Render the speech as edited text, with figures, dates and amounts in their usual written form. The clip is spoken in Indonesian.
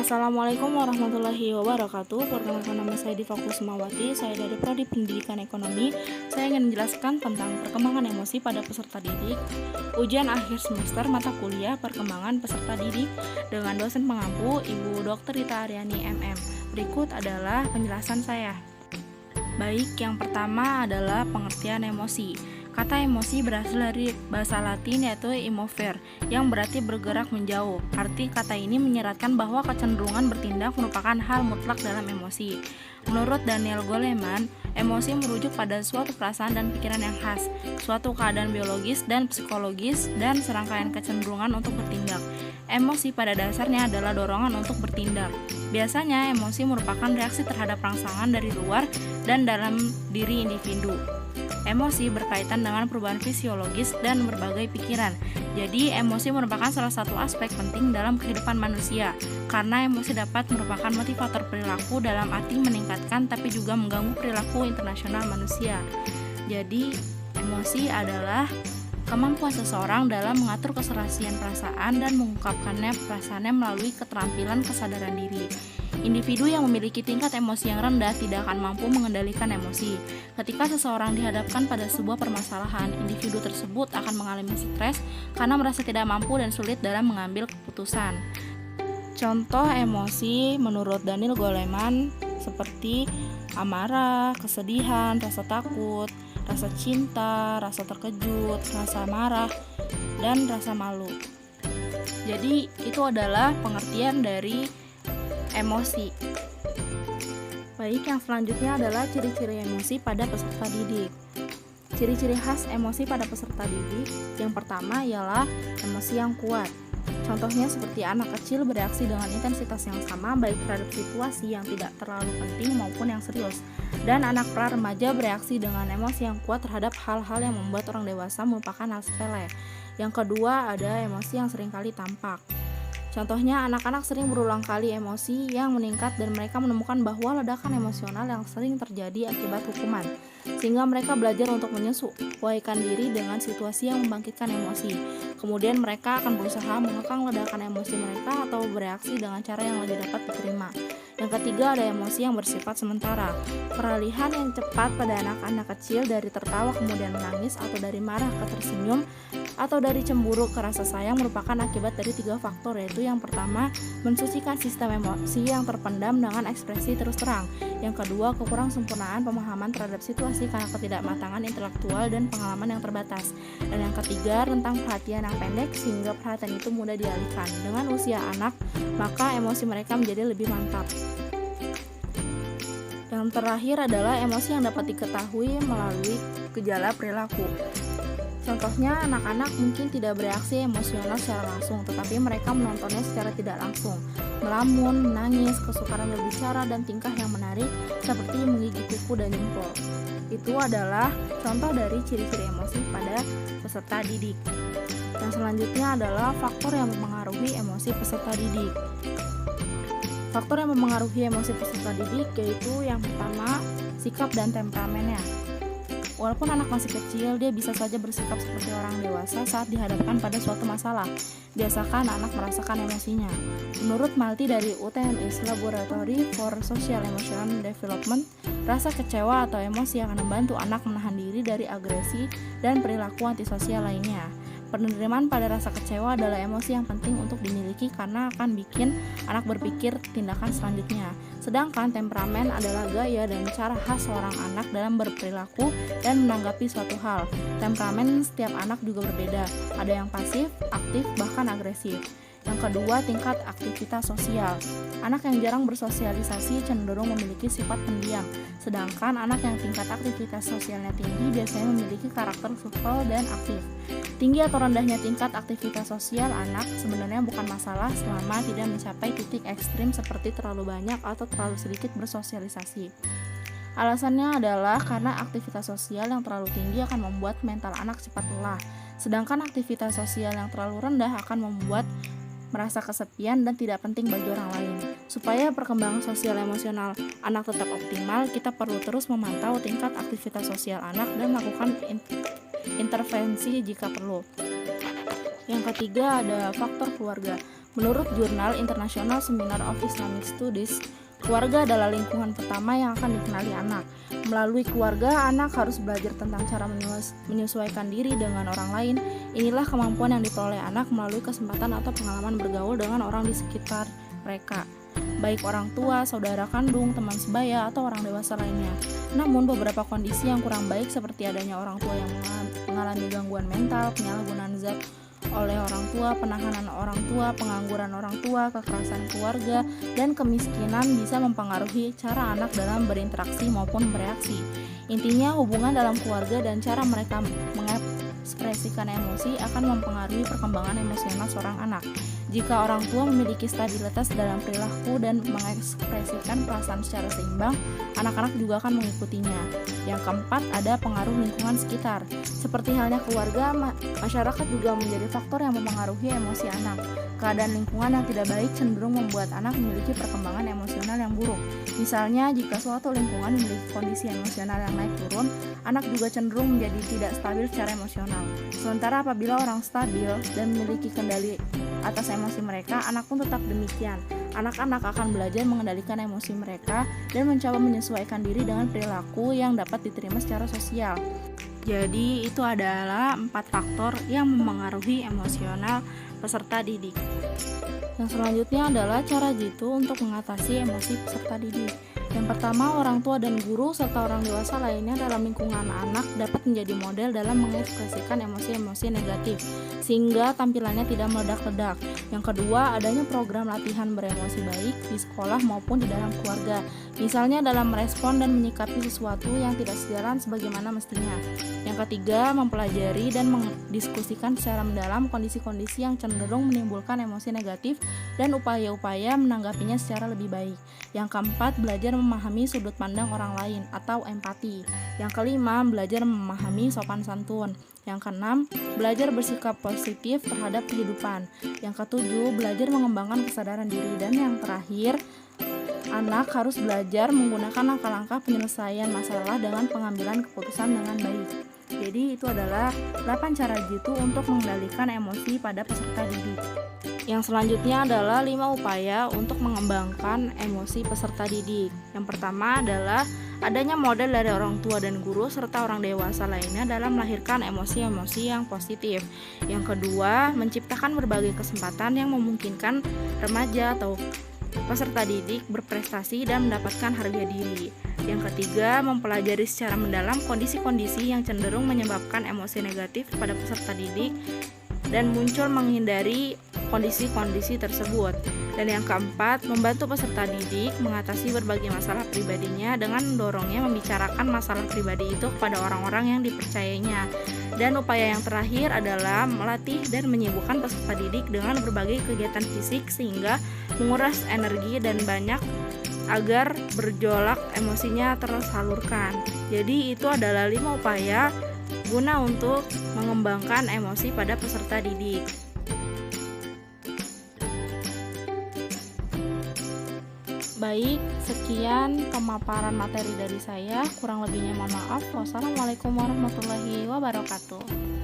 Assalamualaikum warahmatullahi wabarakatuh. Perkenalkan, nama saya Diva Kusumawati. Saya dari Prodi Pendidikan Ekonomi. Saya ingin menjelaskan tentang perkembangan emosi pada peserta didik. Ujian akhir semester mata kuliah perkembangan peserta didik dengan dosen pengampu Ibu Dr. Rita Aryani MM. Berikut adalah penjelasan saya. Baik, yang pertama adalah pengertian emosi. Kata emosi berasal dari bahasa Latin yaitu immover, yang berarti bergerak menjauh. Arti kata ini menyeratkan bahwa kecenderungan bertindak merupakan hal mutlak dalam emosi. Menurut Daniel Goleman, emosi merujuk pada suatu perasaan dan pikiran yang khas, suatu keadaan biologis dan psikologis, dan serangkaian kecenderungan untuk bertindak. Emosi pada dasarnya adalah dorongan untuk bertindak. Biasanya emosi merupakan reaksi terhadap rangsangan dari luar dan dalam diri individu. Emosi berkaitan dengan perubahan fisiologis dan berbagai pikiran. Jadi, emosi merupakan salah satu aspek penting dalam kehidupan manusia, karena emosi dapat merupakan motivator perilaku dalam arti meningkatkan tapi juga mengganggu perilaku internasional manusia. Jadi, emosi adalah kemampuan seseorang dalam mengatur keserasian perasaan dan mengungkapkannya perasaannya melalui keterampilan kesadaran diri. Individu yang memiliki tingkat emosi yang rendah tidak akan mampu mengendalikan emosi. Ketika seseorang dihadapkan pada sebuah permasalahan, individu tersebut akan mengalami stres karena merasa tidak mampu dan sulit dalam mengambil keputusan. Contoh emosi menurut Daniel Goleman seperti amarah, kesedihan, rasa takut, rasa cinta, rasa terkejut, rasa marah, dan rasa malu. Jadi itu adalah pengertian dari emosi. Baik, yang selanjutnya adalah ciri-ciri emosi pada peserta didik. Ciri-ciri khas emosi pada peserta didik, yang pertama ialah emosi yang kuat. Contohnya seperti anak kecil bereaksi dengan intensitas yang sama baik terhadap situasi yang tidak terlalu penting maupun yang serius. Dan anak pra-remaja bereaksi dengan emosi yang kuat terhadap hal-hal yang membuat orang dewasa melupakan hal sepele. Yang kedua ada emosi yang seringkali tampak. Contohnya, anak-anak sering berulang kali emosi yang meningkat dan mereka menemukan bahwa ledakan emosional yang sering terjadi akibat hukuman, sehingga mereka belajar untuk menyesuaikan diri dengan situasi yang membangkitkan emosi. Kemudian mereka akan berusaha mengekang ledakan emosi mereka atau bereaksi dengan cara yang lebih dapat diterima. Yang ketiga ada emosi yang bersifat sementara. Peralihan yang cepat pada anak-anak kecil dari tertawa kemudian menangis, atau dari marah ke tersenyum, atau dari cemburu ke rasa sayang merupakan akibat dari 3 faktor, yaitu yang pertama, mensucikan sistem emosi yang terpendam dengan ekspresi terus terang. Yang kedua, kekurang sempurnaan pemahaman terhadap situasi karena ketidakmatangan intelektual dan pengalaman yang terbatas. Dan yang ketiga, rentang perhatian yang pendek sehingga perhatian itu mudah dialihkan. Dengan usia anak, maka emosi mereka menjadi lebih mantap. Yang terakhir adalah emosi yang dapat diketahui melalui gejala perilaku. Contohnya, anak-anak mungkin tidak bereaksi emosional secara langsung, tetapi mereka menontonnya secara tidak langsung, melamun, menangis, kesukaran berbicara, dan tingkah yang menarik seperti menggigit kuku dan jempol. Itu adalah contoh dari ciri-ciri emosi pada peserta didik. Yang selanjutnya adalah faktor yang mempengaruhi emosi peserta didik. Faktor yang mempengaruhi emosi peserta didik yaitu yang pertama, sikap dan temperamennya. Walaupun anak masih kecil, dia bisa saja bersikap seperti orang dewasa saat dihadapkan pada suatu masalah. Biasakan anak merasakan emosinya. Menurut Malti dari UTMIS Laboratory for Social Emotional Development, rasa kecewa atau emosi akan membantu anak menahan diri dari agresi dan perilaku antisosial lainnya. Penerimaan pada rasa kecewa adalah emosi yang penting untuk dimiliki karena akan bikin anak berpikir tindakan selanjutnya. Sedangkan temperamen adalah gaya dan cara khas seorang anak dalam berperilaku dan menanggapi suatu hal. Temperamen setiap anak juga berbeda. Ada yang pasif, aktif, bahkan agresif. Yang kedua, tingkat aktivitas sosial. Anak yang jarang bersosialisasi cenderung memiliki sifat pendiam, sedangkan anak yang tingkat aktivitas sosialnya tinggi biasanya memiliki karakter supel dan aktif. Tinggi atau rendahnya tingkat aktivitas sosial anak sebenarnya bukan masalah selama tidak mencapai titik ekstrim seperti terlalu banyak atau terlalu sedikit bersosialisasi. Alasannya adalah karena aktivitas sosial yang terlalu tinggi akan membuat mental anak cepat lelah, sedangkan aktivitas sosial yang terlalu rendah akan membuat merasa kesepian dan tidak penting bagi orang lain. Supaya perkembangan sosial emosional anak tetap optimal, kita perlu terus memantau tingkat aktivitas sosial anak dan melakukan intervensi jika perlu. Yang ketiga ada faktor keluarga. Menurut Jurnal International Seminar of Islamic Studies, keluarga adalah lingkungan pertama yang akan dikenali anak. Melalui keluarga, anak harus belajar tentang cara menyesuaikan diri dengan orang lain. Inilah kemampuan yang diperoleh anak melalui kesempatan atau pengalaman bergaul dengan orang di sekitar mereka, baik orang tua, saudara kandung, teman sebaya, atau orang dewasa lainnya. Namun, beberapa kondisi yang kurang baik seperti adanya orang tua yang mengalami gangguan mental, penyalahgunaan zat oleh orang tua, penahanan orang tua, pengangguran orang tua, kekerasan keluarga, dan kemiskinan bisa mempengaruhi cara anak dalam berinteraksi maupun bereaksi. Intinya, hubungan dalam keluarga dan cara mereka mengekspresikan emosi akan mempengaruhi perkembangan emosional seorang anak. Jika orang tua memiliki stabilitas dalam perilaku dan mengekspresikan perasaan secara seimbang, anak-anak juga akan mengikutinya. Yang keempat, ada pengaruh lingkungan sekitar. Seperti halnya keluarga, masyarakat juga menjadi faktor yang mempengaruhi emosi anak. Keadaan lingkungan yang tidak baik cenderung membuat anak memiliki perkembangan emosional yang buruk. Misalnya, jika suatu lingkungan memiliki kondisi emosional yang naik turun, anak juga cenderung menjadi tidak stabil secara emosional. Sementara apabila orang stabil dan memiliki kendali atas emosi mereka, anak pun tetap demikian. Anak-anak akan belajar mengendalikan emosi mereka dan mencoba menyesuaikan diri dengan perilaku yang dapat diterima secara sosial. Jadi itu adalah 4 faktor yang mempengaruhi emosional peserta didik. Yang selanjutnya adalah cara jitu untuk mengatasi emosi peserta didik. Yang pertama, orang tua dan guru serta orang dewasa lainnya dalam lingkungan anak dapat menjadi model dalam mengekspresikan emosi-emosi negatif sehingga tampilannya tidak meledak-ledak. Yang kedua, adanya program latihan beremosi baik di sekolah maupun di dalam keluarga, misalnya dalam merespon dan menyikapi sesuatu yang tidak sejalan sebagaimana mestinya. Yang ketiga, mempelajari dan mendiskusikan secara mendalam kondisi-kondisi yang cenderung menimbulkan emosi negatif dan upaya-upaya menanggapinya secara lebih baik. Yang keempat, belajar memahami sudut pandang orang lain atau empati. Yang kelima, belajar memahami sopan santun. Yang keenam, belajar bersikap positif terhadap kehidupan. Yang ketujuh, belajar mengembangkan kesadaran diri. Dan yang terakhir, anak harus belajar menggunakan langkah-langkah penyelesaian masalah dengan pengambilan keputusan dengan baik. Jadi itu adalah 8 cara jitu untuk mengendalikan emosi pada peserta didik. Yang selanjutnya adalah 5 upaya untuk mengembangkan emosi peserta didik. Yang pertama adalah adanya model dari orang tua dan guru serta orang dewasa lainnya dalam melahirkan emosi-emosi yang positif. Yang kedua, menciptakan berbagai kesempatan yang memungkinkan remaja atau peserta didik berprestasi dan mendapatkan harga diri. Yang ketiga, mempelajari secara mendalam kondisi-kondisi yang cenderung menyebabkan emosi negatif pada peserta didik dan muncul menghindari kondisi-kondisi tersebut. Dan yang keempat, membantu peserta didik mengatasi berbagai masalah pribadinya dengan mendorongnya membicarakan masalah pribadi itu kepada orang-orang yang dipercayainya. Dan upaya yang terakhir adalah melatih dan menyibukkan peserta didik dengan berbagai kegiatan fisik sehingga menguras energi dan banyak agar berjolak emosinya tersalurkan. Jadi itu adalah 5 upaya guna untuk mengembangkan emosi pada peserta didik. Baik, sekian pemaparan materi dari saya. Kurang lebihnya mohon maaf. Wassalamualaikum warahmatullahi wabarakatuh.